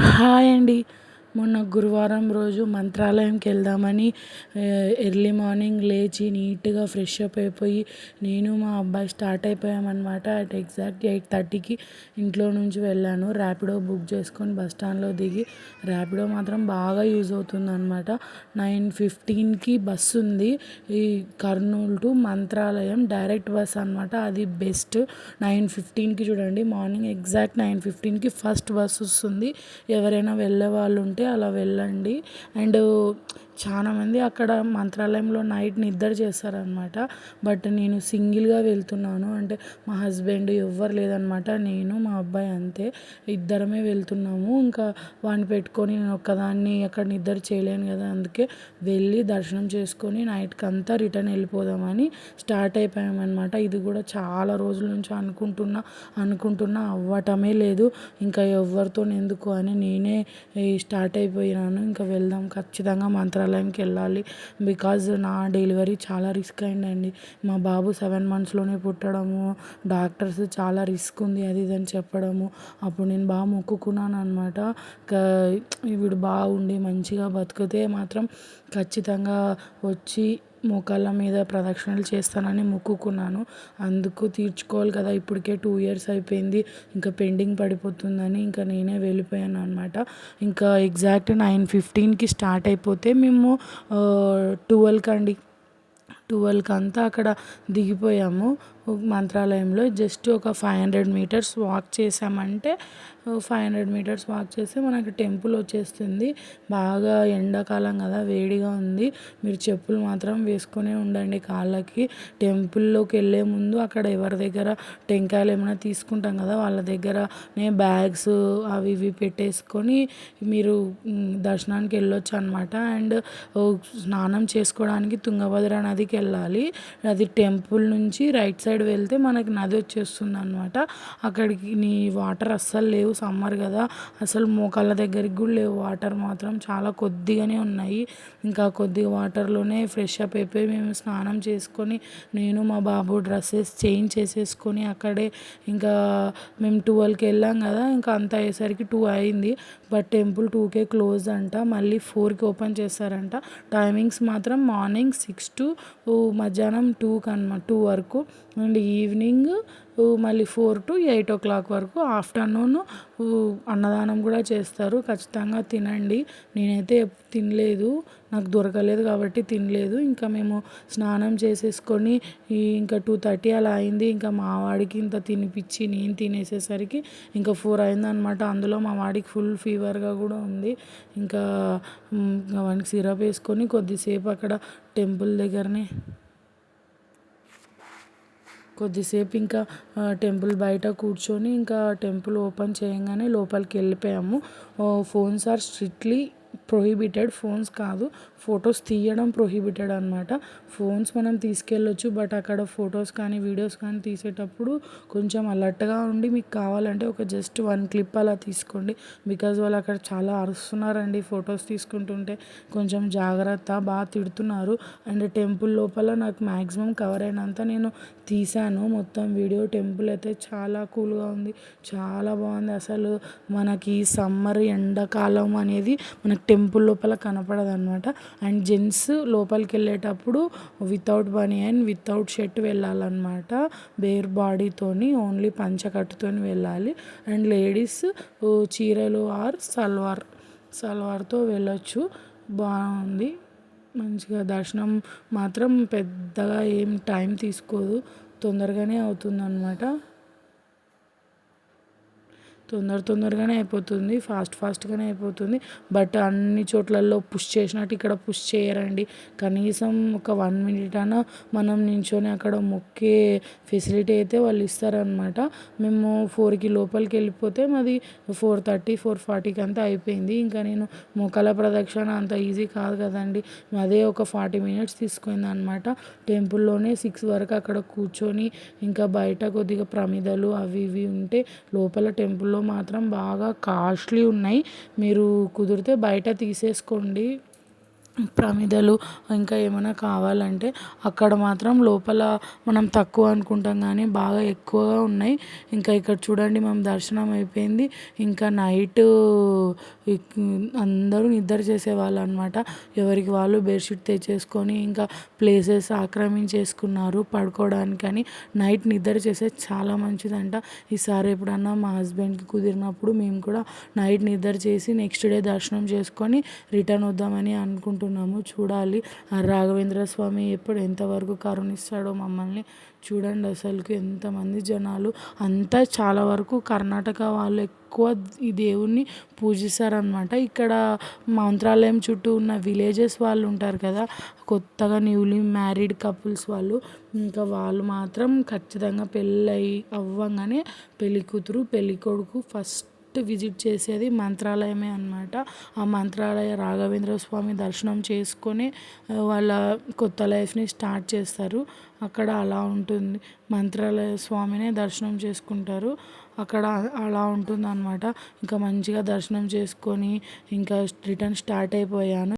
Hi అండి. మొన్న గురువారం రోజు మంత్రాలయంకి వెళ్దామని ఎర్లీ మార్నింగ్ లేచి నీట్‌గా ఫ్రెష్ అప్ అయిపోయి నేను మా అబ్బాయి స్టార్ట్ అయిపోయామన్నమాట. అట్ ఎగ్జాక్ట్ 8:30కి ఇంట్లో నుంచి వెళ్ళాను. ర్యాపిడో బుక్ చేసుకొని బస్ స్టాండ్‌లో దిగి ర్యాపిడో మాత్రం బాగా యూజ్ అవుతుందన్నమాట. 9:15కి బస్సు ఉంది. ఈ Kurnool to Mantralayam direct bus అనమాట. అది బెస్ట్. 9:15కి చూడండి, మార్నింగ్ ఎగ్జాక్ట్ 9:15కి ఫస్ట్ బస్ వస్తుంది. ఎవరైనా వెళ్ళే వాళ్ళు ఉంటే అలా వెళ్ళండి. అండ్ చాలామంది అక్కడ మంత్రాలయంలో నైట్ నిద్ర చేస్తారనమాట. బట్ నేను సింగిల్గా వెళ్తున్నాను. అంటే మా హస్బెండ్ ఎవ్వరు లేదనమాట. నేను మా అబ్బాయి అంతే, ఇద్దరమే వెళ్తున్నాము. ఇంకా వాడిని పెట్టుకొని నేను ఒక్కదాన్ని అక్కడ నిద్ర చేయలేను కదా, అందుకే వెళ్ళి దర్శనం చేసుకొని నైట్కి అంతా రిటర్న్ వెళ్ళిపోదామని స్టార్ట్ అయిపోయామన్నమాట. ఇది కూడా చాలా రోజుల నుంచి అనుకుంటున్నా అవ్వటమే లేదు. ఇంకా ఎవరితో ఎందుకు అని నేనే స్టార్ట్ అయిపోయినాను. ఇంకా వెళ్దాం, ఖచ్చితంగా మంత్రాలయంకి వెళ్ళాలి. బికాజ్ నా డెలివరీ చాలా రిస్క్ అయిందండి. మా బాబు 7 మంత్స్లోనే పుట్టడము, డాక్టర్స్ చాలా రిస్క్ ఉంది అది ఇది అని చెప్పడము. అప్పుడు నేను బాగా మొక్కుకున్నాను అనమాట. వీడు బాగుండి మంచిగా బతికితే మాత్రం ఖచ్చితంగా వచ్చి మోకాళ్ళ మీద ప్రదక్షిణలు చేస్తానని మొక్కుకున్నాను. అందుకు తీర్చుకోవాలి కదా, ఇప్పటికే 2 ఇయర్స్ అయిపోయింది. ఇంకా పెండింగ్ పడిపోతుందని ఇంకా నేనే వెళ్ళిపోయాను అనమాట. ఇంకా ఎగ్జాక్ట్ 9:15కి స్టార్ట్ అయిపోతే మేము 12కి అండి, 12కి అంతా అక్కడ దిగిపోయాము. మంత్రాలయంలో జస్ట్ ఒక 500 మీటర్స్ వాక్ చేసామంటే 500 మీటర్స్ వాక్ చేస్తే మనకి టెంపుల్ వచ్చేస్తుంది. బాగా ఎండాకాలం కదా, వేడిగా ఉంది. మీరు చెప్పులు మాత్రం వేసుకొని ఉండండి కాళ్ళకి. టెంపుల్లోకి వెళ్ళే ముందు అక్కడ ఎవరి దగ్గర టెంకాయలు ఏమైనా తీసుకుంటాం కదా, వాళ్ళ దగ్గరనే బ్యాగ్స్ అవి ఇవి పెట్టేసుకొని మీరు దర్శనానికి వెళ్ళొచ్చు అనమాట. అండ్ స్నానం చేసుకోవడానికి తుంగభద్ర నదికి వెళ్ళాలి. అది టెంపుల్ నుంచి రైట్ సైడ్ వెళ్తే మనకి నది వచ్చేస్తుంది అనమాట. అక్కడికి నీ వాటర్ అస్సలు లేవు, సమ్మర్ కదా, అసలు మోకాళ్ళ దగ్గరికి కూడా లేవు. వాటర్ మాత్రం చాలా కొద్దిగానే ఉన్నాయి. ఇంకా కొద్దిగా వాటర్లోనే ఫ్రెష్ అప్ అయిపోయి మేము స్నానం చేసుకొని నేను మా బాబు డ్రెస్సెస్ చేంజ్ చేసేసుకొని అక్కడే ఇంకా మేము 12కి వెళ్ళాం కదా, ఇంకా అంత అయ్యేసరికి 2 అయింది. బట్ టెంపుల్ 2కే క్లోజ్ అంట, మళ్ళీ 4కి ఓపెన్ చేస్తారంట. టైమింగ్స్ మాత్రం మార్నింగ్ 6 టు మధ్యాహ్నం 2కి అనమాట, 2 వరకు. అండ్ ఈవినింగ్ మళ్ళీ 4 టు 8 ఓ క్లాక్ వరకు. ఆఫ్టర్నూన్ అన్నదానం కూడా చేస్తారు, ఖచ్చితంగా తినండి. నేనైతే తినలేదు, నాకు దొరకలేదు కాబట్టి తినలేదు. ఇంకా మేము స్నానం చేసేసుకొని ఇంకా 2:30 అలా అయింది. ఇంకా మా వాడికి ఇంత తినిపించి నేను తినేసేసరికి ఇంకా 4 అయిందనమాట. అందులో మా వాడికి ఫుల్ ఫీవర్గా కూడా ఉంది. ఇంకా వానికి సిరప్ వేసుకొని కొద్దిసేపు అక్కడ టెంపుల్ దగ్గరనే కొద్దిసేపు ఇంకా టెంపుల్ బయట కూర్చొని ఇంకా టెంపుల్ ఓపెన్ చేయగానే లోపలికి వెళ్ళిపోయాము. Phones are strictly prohibited. Phones కాదు, ఫొటోస్ తీయడం ప్రొహిబిటెడ్ అనమాట. ఫోన్స్ మనం తీసుకెళ్ళొచ్చు, బట్ అక్కడ ఫొటోస్ కానీ వీడియోస్ కానీ తీసేటప్పుడు కొంచెం అలర్ట్గా ఉండి మీకు కావాలంటే ఒక జస్ట్ 1 క్లిప్ అలా తీసుకోండి. బికాజ్ వాళ్ళు అక్కడ చాలా అరుస్తున్నారండి ఫొటోస్ తీసుకుంటుంటే. కొంచెం జాగ్రత్త, బాగా తిడుతున్నారు. అండ్ టెంపుల్ లోపల నాకు మ్యాక్సిమం కవర్ అయినంత నేను తీసాను మొత్తం వీడియో. టెంపుల్ అయితే చాలా కూల్గా ఉంది, చాలా బాగుంది. అసలు మనకి సమ్మర్ ఎండాకాలం అనేది మనకి టెంపుల్ లోపల కనపడదు అనమాట. అండ్ జెంట్స్ లోపలికి వెళ్ళేటప్పుడు వితౌట్ బనియన్ వితౌట్ షర్ట్ వెళ్ళాలన్నమాట, బేర్ బాడీతోని, ఓన్లీ పంచకట్టుతోని వెళ్ళాలి. అండ్ లేడీస్ చీరలు ఆర్ సల్వార్తో వెళ్ళొచ్చు. బాగుంది, మంచిగా దర్శనం మాత్రం పెద్దగా ఏం టైం తీసుకోదు, తొందరగానే అవుతుందన్నమాట. తొందరగానే అయిపోతుంది, ఫాస్ట్గానే అయిపోతుంది. బట్ అన్ని చోట్లలో పుష్ చేసినట్టు ఇక్కడ పుష్ చేయరండి. కనీసం ఒక 1 మినిట్ అన్నా మనం నించొని అక్కడ మొక్కే ఫెసిలిటీ అయితే వాళ్ళు ఇస్తారనమాట. మేము 4కి లోపలికి వెళ్ళిపోతే మాది 4:30 4:40కి అంతా అయిపోయింది. ఇంకా నేను మోకాళ్ళ ప్రదక్షిణ అంత ఈజీ కాదు కదండి, అదే ఒక 40 మినిట్స్ తీసుకుంది అనమాట. టెంపుల్లోనే 6 వరకు అక్కడ కూర్చొని ఇంకా బయట కొద్దిగా ప్రమిదలు అవి ఇవి ఉంటే, లోపల టెంపుల్లో మాత్రం బాగా కాస్ట్లీ ఉన్నాయి. మీరు కుదిరితే బయట తీసేసుకోండి. ప్రమిదలు ఇంకా ఏమైనా కావాలంటే అక్కడ మాత్రం లోపల మనం తక్కువ అనుకుంటాం కానీ బాగా ఎక్కువగా ఉన్నాయి. ఇంకా ఇక్కడ చూడండి మేము దర్శనం అయిపోయింది. ఇంకా నైట్ అందరూ నిద్ర చేసేవాళ్ళు అనమాట. ఎవరికి వాళ్ళు బెడ్షీట్ తెచ్చేసుకొని ఇంకా ప్లేసెస్ ఆక్రమించేసుకున్నారు పడుకోవడానికని. నైట్ నిద్ర చేసేది చాలా మంచిదంట. ఈసారి ఎప్పుడన్నా మా హస్బెండ్కి కుదిరినప్పుడు మేము కూడా నైట్ నిద్ర చేసి నెక్స్ట్ డే దర్శనం చేసుకొని రిటర్న్ వద్దామని అనుకుంటున్నాము. చూడాలి ఆ రాఘవేంద్ర స్వామి ఎప్పుడు ఎంతవరకు కరుణిస్తాడో మమ్మల్ని. చూడండి అసలుకి ఎంతమంది జనాలు. అంతా చాలా వరకు కర్ణాటక వాళ్ళు ఎక్కువ ఈ దేవుణ్ణి పూజిస్తారనమాట. ఇక్కడ మంత్రాలయం చుట్టూ ఉన్న విలేజెస్ వాళ్ళు ఉంటారు కదా, కొత్తగా న్యూలీ మ్యారీడ్ కపుల్స్ వాళ్ళు, ఇంకా వాళ్ళు మాత్రం ఖచ్చితంగా పెళ్ళి అవ్వగానే పెళ్ళి కూతురు పెళ్ళి కొడుకు ఫస్ట్ విజిట్ చేసేది మంత్రాలయమే అనమాట. ఆ మంత్రాలయ రాఘవేంద్ర స్వామి దర్శనం చేసుకొని వాళ్ళ కొత్త లైఫ్ని స్టార్ట్ చేస్తారు. అక్కడ అలా ఉంటుంది. మంత్రాలయ స్వామినే దర్శనం చేసుకుంటారు అక్కడ. అలా ఉంటుంది అనమాట. ఇంకా మంచిగా దర్శనం చేసుకొని ఇంకా రిటర్న్ స్టార్ట్ అయిపోయాను.